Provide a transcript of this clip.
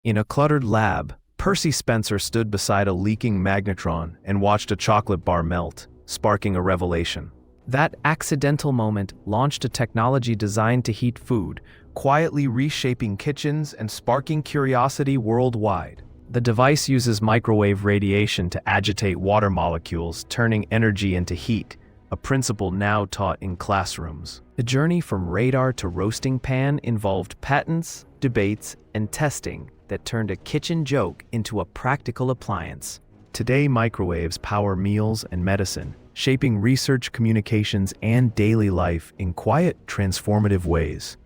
In a cluttered lab, Percy Spencer stood beside a leaking magnetron and watched a chocolate bar melt, sparking a revelation. That accidental moment launched a technology designed to heat food, quietly reshaping kitchens and sparking curiosity worldwide. The device uses microwave radiation to agitate water molecules, turning energy into heat, a principle now taught in classrooms. The journey from radar to roasting pan involved patents, debates, and testing that turned a kitchen joke into a practical appliance. Today, microwaves power meals and medicine, shaping research, communications, and daily life in quiet, transformative ways.